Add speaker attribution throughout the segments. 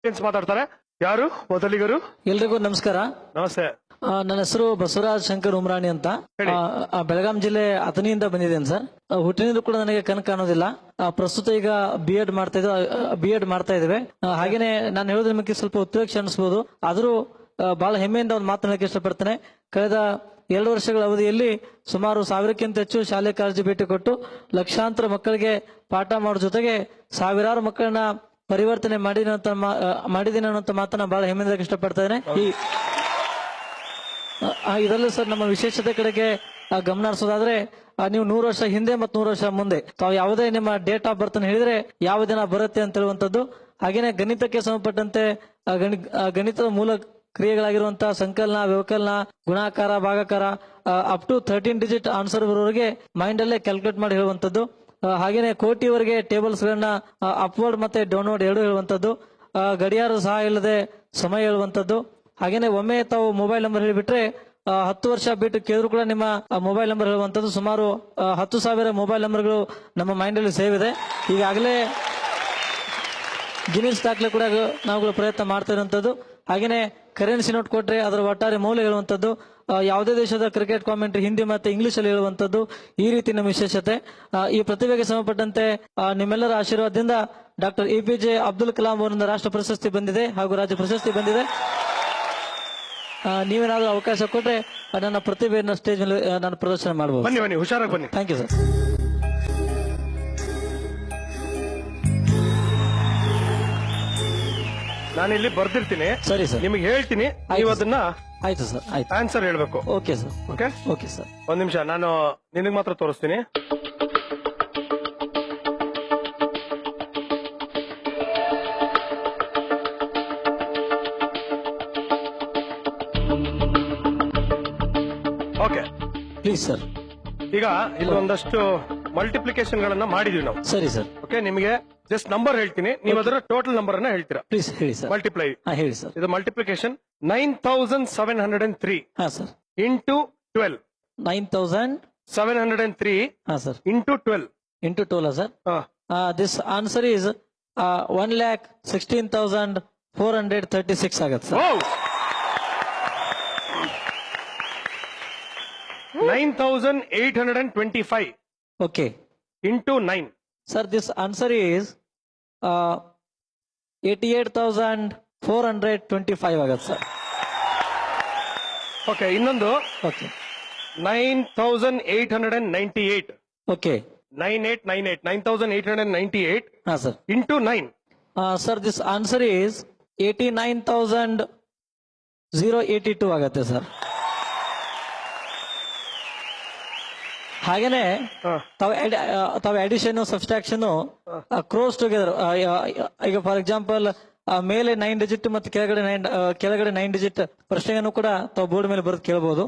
Speaker 1: ಮಾತಾಡ್ತಾರೆ. ಯಾರು ಮೊದಲಿಗರು?
Speaker 2: ಎಲ್ರಿಗೂ ನಮಸ್ಕಾರ.
Speaker 1: ನಮಸ್ತೆ.
Speaker 2: ನನ್ನ ಹೆಸರು ಬಸವರಾಜ್ ಶಂಕರ್ ಉಮ್ರಾಣಿ ಅಂತ. ಬೆಳಗಾಂ ಜಿಲ್ಲೆ ಅಥಣಿಯಿಂದ ಬಂದಿದ್ದೇನೆ ಸರ್. ಹುಟ್ಟಿನಿಂದ ಕೂಡ ನನಗೆ ಕಣ್ ಕಾಣೋದಿಲ್ಲ. ಪ್ರಸ್ತುತ ಈಗ ಬಿ ಎಡ್ ಮಾಡ್ತಾ ಇದ್ದೇವೆ. ಹಾಗೇನೆ ನಾನು ಹೇಳೋದ್ರ ನಿಮಗೆ ಸ್ವಲ್ಪ ಉತ್ಪ್ರೇಕ್ಷೆ ಅನಿಸಬಹುದು, ಆದ್ರೂ ಬಹಳ ಹೆಮ್ಮೆಯಿಂದ ಒಂದು ಮಾತನಾಡಕ್ಕೆ ಇಷ್ಟಪಡ್ತೇನೆ. ಕಳೆದ 2 ವರ್ಷಗಳ ಅವಧಿಯಲ್ಲಿ ಸುಮಾರು 1000ಕ್ಕಿಂತ ಹೆಚ್ಚು ಶಾಲೆ ಕಾಲೇಜು ಭೇಟಿ ಕೊಟ್ಟು ಲಕ್ಷಾಂತರ ಮಕ್ಕಳಿಗೆ ಪಾಠ ಮಾಡೋ ಜೊತೆಗೆ ಸಾವಿರಾರು ಮಕ್ಕಳನ್ನ ಪರಿವರ್ತನೆ ಮಾಡಿದ್ದೀನಿ ಅನ್ನೋಂಥ ಮಾತನ್ನ ಬಹಳ ಹೆಮ್ಮೆಯಿಂದ ಇಷ್ಟಪಡ್ತಾ ಇದ್ದೇನೆ. ಇದರಲ್ಲಿ ಸರ್ ನಮ್ಮ ವಿಶೇಷತೆ ಕಡೆಗೆ ಗಮನ ಹರಿಸೋದಾದ್ರೆ, ನೀವು 100 ವರ್ಷ ಹಿಂದೆ ಮತ್ತು 100 ವರ್ಷ ಮುಂದೆ ತಾವು ಯಾವುದೇ ನಿಮ್ಮ ಡೇಟ್ ಆಫ್ ಬರ್ತ್ ಹೇಳಿದ್ರೆ ಯಾವ ದಿನ ಬರುತ್ತೆ ಅಂತ ಹೇಳುವಂತದ್ದು. ಹಾಗೇನೆ ಗಣಿತಕ್ಕೆ ಸಂಬಂಧಪಟ್ಟಂತೆ ಗಣಿತದ ಮೂಲ ಕ್ರಿಯೆಗಳಾಗಿರುವಂತಹ ಸಂಕಲನ, ವ್ಯವಕಲನ, ಗುಣಾಕಾರ, ಭಾಗಾಕಾರ ಅಪ್ ಟು 13 ಡಿಜಿಟ್ ಆನ್ಸರ್ ಬರೋವರೆಗೆ ಮೈಂಡ್ ಅಲ್ಲೇ ಕ್ಯಾಲ್ಕುಲೇಟ್ ಮಾಡಿ ಹೇಳುವಂತದ್ದು. ಹಾಗೇನೆ ಕೋಟಿವರೆಗೆ ಟೇಬಲ್ಸ್ ಗಳನ್ನ ಅಪ್ವರ್ಡ್ ಮತ್ತೆ ಡೌನ್ವರ್ಡ್ ಎರಡು ಹೇಳುವಂತದ್ದು. ಗಡಿಯಾರ ಸಹಾಯ ಇಲ್ಲದೆ ಸಮಯ ಹೇಳುವಂತದ್ದು. ಹಾಗೇನೆ ಒಮ್ಮೆ ತಾವು ಮೊಬೈಲ್ ನಂಬರ್ ಹೇಳಿಬಿಟ್ರೆ 10 ವರ್ಷ ಬಿಟ್ಟು ಕೇಳಿದ್ರು ಕೂಡ ನಿಮ್ಮ ಮೊಬೈಲ್ ನಂಬರ್ ಹೇಳುವಂತದ್ದು. ಸುಮಾರು 10,000 ಮೊಬೈಲ್ ನಂಬರ್ಗಳು ನಮ್ಮ ಮೈಂಡ್ ಅಲ್ಲಿ ಸೇವ್ ಇದೆ. ಈಗಾಗಲೇ ಗಿನ್ನಿಸ್ ದಾಖಲೆ ಕೂಡ ನಾವುಗಳು ಪ್ರಯತ್ನ ಮಾಡ್ತಾ ಇರುವಂತದ್ದು. ಹಾಗೇನೆ ಕರೆನ್ಸಿ ನೋಟ್ ಕೊಟ್ರೆ ಅದರ ಒಟ್ಟಾರೆ ಮೌಲ್ಯ ಹೇಳುವಂತದ್ದು. ಯಾವುದೇ ದೇಶದ ಕ್ರಿಕೆಟ್ ಕಾಮೆಂಟ್ರಿ ಹಿಂದಿ ಮತ್ತೆ ಇಂಗ್ಲಿಷ್ ಅಲ್ಲಿ ಹೇಳುವಂತದ್ದು. ಈ ರೀತಿ ನಮ್ಮ ವಿಶೇಷತೆ. ಈ ಪ್ರತಿಭೆಗೆ ಸಂಬಂಧಪಟ್ಟಂತೆ ನಿಮ್ಮೆಲ್ಲರ ಆಶೀರ್ವಾದದಿಂದ ಡಾಕ್ಟರ್ APJ ಅಬ್ದುಲ್ ಕಲಾಂ ಅವರಿಂದ ರಾಷ್ಟ್ರ ಪ್ರಶಸ್ತಿ ಬಂದಿದೆ ಹಾಗೂ ರಾಜ್ಯ ಪ್ರಶಸ್ತಿ ಬಂದಿದೆ. ನೀವೇನಾದ್ರೂ ಅವಕಾಶ ಕೊಟ್ರೆ ನನ್ನ ಪ್ರತಿಭೆಯನ್ನು ಸ್ಟೇಜ್ ಮೇಲೆ ನಾನು ಪ್ರದರ್ಶನ ಮಾಡಬಹುದು.
Speaker 1: ಬನ್ನಿ, ಹುಷಾರಾಗಿ ಬನ್ನಿ.
Speaker 2: Thank you sir.
Speaker 1: ನಾನಿಲ್ಲಿ ಬರ್ದಿರ್ತೀನಿ.
Speaker 2: ಸರಿ ಸರ್.
Speaker 1: ನಿಮಗೆ ಹೇಳ್ತೀನಿ, ನೀವು ಅದನ್ನ
Speaker 2: ಆಯ್ತು ಸರ್. ಆಯ್ತು,
Speaker 1: ಆನ್ಸರ್ ಹೇಳ್ಬೇಕು.
Speaker 2: Okay sir.
Speaker 1: Okay
Speaker 2: okay sir.
Speaker 1: ಒಂದ್ ನಿಮಿಷ, ನಾನು ನಿನಗೆ ಮಾತ್ರ ತೋರಿಸ್ತೀನಿ. Okay
Speaker 2: please sir.
Speaker 1: ಈಗ ಇಲ್ಲಿ ಒಂದಷ್ಟು ಮಲ್ಟಿಪ್ಲಿಕೇಶನ್ ಗಳನ್ನ ಮಾಡಿದೀವಿ ನಾವು.
Speaker 2: ಸರಿ ಸರ್.
Speaker 1: ಓಕೆ, ನಿಮಗೆ ಜಸ್ಟ್ ನಂಬರ್ ಹೇಳ್ತೀನಿ, ನೀವು ಅದರ ಟೋಟಲ್ ನಂಬರ್ ಅನ್ನ ಹೇಳ್ತೀರಾ.
Speaker 2: ಪ್ಲೀಸ್ ಹೇಳಿ ಸರ್.
Speaker 1: ಮಲ್ಟಿಪ್ಲೈ.
Speaker 2: ಹೇಳಿ ಸರ್.
Speaker 1: ಇದು ಮಲ್ಟಿಪ್ಲಿಕೇಶನ್ 9,703
Speaker 2: ಹಾ ಸರ್.
Speaker 1: ಇಂಟು 12.
Speaker 2: 9,703
Speaker 1: ಹಾ
Speaker 2: sir.
Speaker 1: Into 12.
Speaker 2: Into 12 sir. This answer is 1,16,436 ಆಗತ್ತೆ sir.
Speaker 1: 9,825
Speaker 2: okay
Speaker 1: into 9.
Speaker 2: Sir, this answer is 88,425 ಆಗತ್ತೆ ಸರ್.
Speaker 1: ಓಕೆ, ಇನ್ನೊಂದು
Speaker 2: ಓಕೆ
Speaker 1: 9,898.
Speaker 2: ಓಕೆ
Speaker 1: 9,898
Speaker 2: ಹಾ sir.
Speaker 1: Into 9.
Speaker 2: Sir, this answer is 89,082 ಆಗತ್ತೆ ಸರ್. ಹಾಗೇನೆ ತಾವು ಅಡಿಷನ್ ಸಬ್ಸ್ಟ್ರಾಕ್ಷನ್ ಕ್ರೋಸ್ ಟುಗೆದರ್. ಈಗ ಫಾರ್ ಎಕ್ಸಾಂಪಲ್ ಮೇಲೆ 9 ಡಿಜಿಟ್ ಮತ್ತು ಕೆಳಗಡೆ 9 ಡಿಜಿಟ್ ಪ್ರಶ್ನೆಯನ್ನು ಕೂಡ ತಾವು ಬೋರ್ಡ್ ಮೇಲೆ ಬರೆದು ಕೇಳಬಹುದು.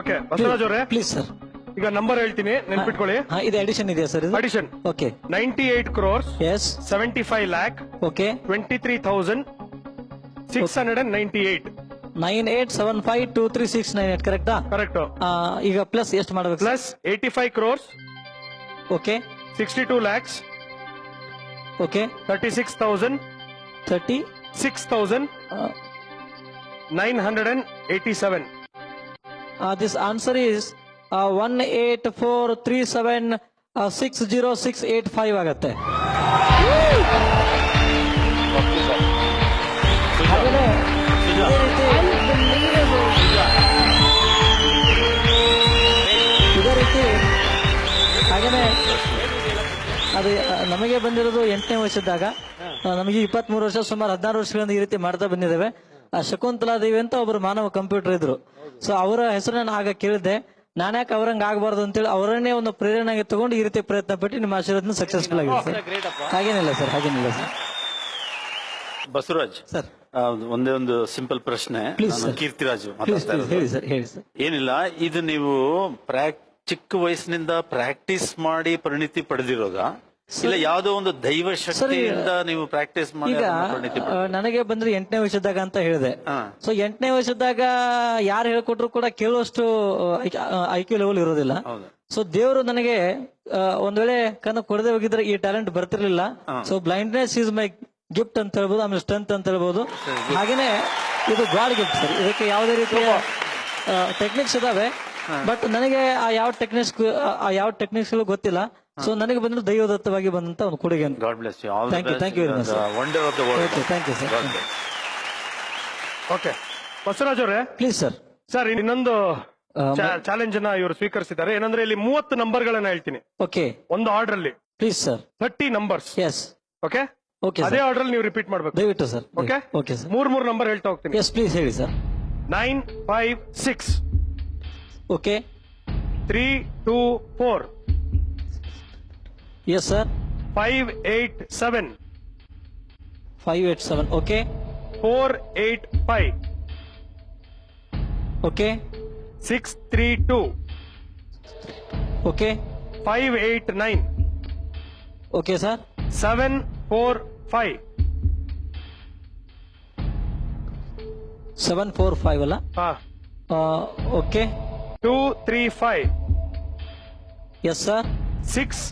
Speaker 1: ಓಕೆ ಬಸವರಾಜ್ ಅವರೇ,
Speaker 2: ಪ್ಲೀಸ್ ಸರ್.
Speaker 1: ಈಗ ನಂಬರ್ ಹೇಳ್ತೀನಿ, ನೆನ್ಪಿಟ್ಕೊಳ್ಳಿ.
Speaker 2: ಇದು ಅಡಿಷನ್ ಇದೆಯಾ sir?
Speaker 1: Addition.
Speaker 2: Okay
Speaker 1: 98 crores
Speaker 2: yes
Speaker 1: 75 lakh
Speaker 2: okay
Speaker 1: 23,698.
Speaker 2: 98752369 ಕರೆಕ್ಟಾ?
Speaker 1: ಕರೆಕ್ಟ್.
Speaker 2: ಈಗ ಪ್ಲಸ್ ಎಷ್ಟು ಮಾಡಬೇಕು?
Speaker 1: Plus 85 crores
Speaker 2: okay
Speaker 1: 62 lakhs
Speaker 2: okay
Speaker 1: 36,987.
Speaker 2: This answer is 184376068 ಆಗತ್ತೆ. ಹಾಗೇನೆ ಇದೇ ರೀತಿ ಹಾಗೇನೆ ಅದು ನಮಗೆ ಬಂದಿರೋದು 8ನೇ ವರ್ಷದಾಗ. ನಮಗೆ 23 ವರ್ಷ, ಸುಮಾರು 16 ವರ್ಷಗಳಿಂದ ಈ ರೀತಿ ಮಾಡ್ತಾ ಬಂದಿದ್ದೇವೆ. ಶಕುಂತಲಾ ದೇವಿ ಅಂತ ಒಬ್ರು ಮಾನವ ಕಂಪ್ಯೂಟರ್ ಇದ್ರು. ಸೊ ಅವರ ಹೆಸರನ್ನ ಆಗ ಕೇಳಿದ್ದೆ, ನಾನ್ಯಾಕೆ ಅವ್ರಂಗ ಆಗಬಾರ್ದು ಅಂತೇಳಿ ಅವರನ್ನೇ ಒಂದು ಪ್ರೇರಣೆಗೆ ತಗೊಂಡು ಈ ರೀತಿ ಪ್ರಯತ್ನ ಪಟ್ಟು ನಿಮ್ಮ ಆಶೀರ್ವಾದ ಸಕ್ಸಸ್ಫುಲ್ ಆಗಿದೆ ಸರ್. ಹಾಗೇನಿಲ್ಲ ಸರ್, ಹಾಗೇನಿಲ್ಲ ಸರ್.
Speaker 3: ಬಸವರಾಜ್
Speaker 2: ಸರ್,
Speaker 3: ಒಂದೇ ಒಂದು ಸಿಂಪಲ್ ಪ್ರಶ್ನೆ. ಕೀರ್ತಿರಾಜು
Speaker 2: ಹೇಳಿ ಸರ್. ಹೇಳಿ ಸರ್.
Speaker 3: ಏನಿಲ್ಲ, ಇದು ನೀವು ಚಿಕ್ಕ ವಯಸ್ಸಿನಿಂದ ಪ್ರಾಕ್ಟೀಸ್ ಮಾಡಿ ಪರಿಣಿತಿ ಪಡೆದಿರೋದಾ ಇಲ್ಲ ಯಾವುದೋ ಒಂದು ದೈವ ಶಕ್ತಿಯಿಂದ ನೀವು ಪ್ರಾಕ್ಟೀಸ್ ಮಾಡಿ
Speaker 2: ಈಗ
Speaker 3: ಅದನ್ನ ಪರಿಣಿತಿ
Speaker 2: ನನಗೆ ಬಂದ್ರೆ 8ನೇ ವಯಸ್ಸದಾಗ ಅಂತ ಹೇಳಿದೆ.
Speaker 3: ಹಾ.
Speaker 2: ಸೊ 8ನೇ ವಯಸ್ಸದಾಗ ಯಾರು ಹೇಳ್ಕೊಟ್ರು ಕೂಡ ಕೇಳುವಷ್ಟು ಐಕ್ಯೂ ಲೆವೆಲ್ ಇರೋದಿಲ್ಲ.
Speaker 3: ಹೌದು.
Speaker 2: ಸೊ ದೇವರು ನನಗೆ ಒಂದ್ ವೇಳೆ ಕಣ್ಣು ಕೊಡದೆ ಹೋಗಿದ್ರೆ ಈ ಟ್ಯಾಲೆಂಟ್ ಬರ್ತಿರ್ಲಿಲ್ಲ. So blindness is my gift ಅಂತ ಹೇಳ್ಬೋದು, ಆಮೇಲೆ ಸ್ಟ್ರೆಂತ್ ಅಂತ ಹೇಳ್ಬೋದು. ಹಾಗೇನೆ ಇದು ಗಾಡ್ ಗಿಫ್ಟ್ ಸರ್. ಇದಕ್ಕೆ ಯಾವುದೇ ರೀತಿಯ ಟೆಕ್ನಿಕ್ಸ್ ಇದಾವೆ, ಬಟ್ ನನಗೆ ಆ ಯಾವ ಟೆಕ್ನಿಕ್ಸ್ ಗೊತ್ತಿಲ್ಲ. ಸೊ ನನಗೆ ಬಂದ್ರೆ ದೈವದತ್ತವಾಗಿ ಬಂದಂತ ಒಂದು ಕೊಡುಗೆ.
Speaker 3: God bless you all
Speaker 2: Thank you, thank you very much, sir.
Speaker 3: Wonder of the world.
Speaker 2: Okay, thank you sir.
Speaker 1: Okay Basavaraj ಅವರೇ,
Speaker 2: ಪ್ಲೀಸ್ ಸರ್.
Speaker 1: ಸರ್ ಇನ್ನೊಂದು ಚಾಲೆಂಜ್ ಅನ್ನ ಇವರು ಸ್ವೀಕರಿಸಿದ್ದಾರೆ. ಏನಂದ್ರೆ ಇಲ್ಲಿ 30 ನಂಬರ್ ಗಳನ್ನ ಹೇಳ್ತೀನಿ
Speaker 2: ಓಕೆ,
Speaker 1: ಒಂದು ಆರ್ಡರ್ ಅಲ್ಲಿ.
Speaker 2: Please sir.
Speaker 1: 30 numbers.
Speaker 2: Yes.
Speaker 1: Okay,
Speaker 2: okay
Speaker 1: ಅದೇ
Speaker 2: ಸರ್,
Speaker 1: ಆರ್ಡರ್ ಅಲ್ಲಿ ನೀವು ರಿಪೀಟ್ ಮಾಡ್ಬೇಕು.
Speaker 2: ದಯವಿಟ್ಟು ಸರ್.
Speaker 1: Okay
Speaker 2: okay sir.
Speaker 1: ಮೂರ್ ನಂಬರ್ ಹೇಳ್ತಾ ಹೋಗ್ತೀನಿ.
Speaker 2: ಎಸ್ ಪ್ಲೀಸ್ ಹೇಳಿ sir.
Speaker 1: 9, 5, 6,
Speaker 2: okay.
Speaker 1: 3, 2, 4,
Speaker 2: yes sir.
Speaker 1: 5, 8, 7,
Speaker 2: 5, 8, 7. Okay
Speaker 1: 4, 8, 5,
Speaker 2: okay
Speaker 1: 6, 3, 2,
Speaker 2: okay
Speaker 1: 5, 8, 9,
Speaker 2: okay sir.
Speaker 1: 7, 4, 5.
Speaker 2: 7, 4, 5 ಅಲ್ಲ.
Speaker 1: ಹಾ,
Speaker 2: ಓಕೆ
Speaker 1: 2, 3, 5,
Speaker 2: ಎಸ್ ಸರ್.
Speaker 1: 6,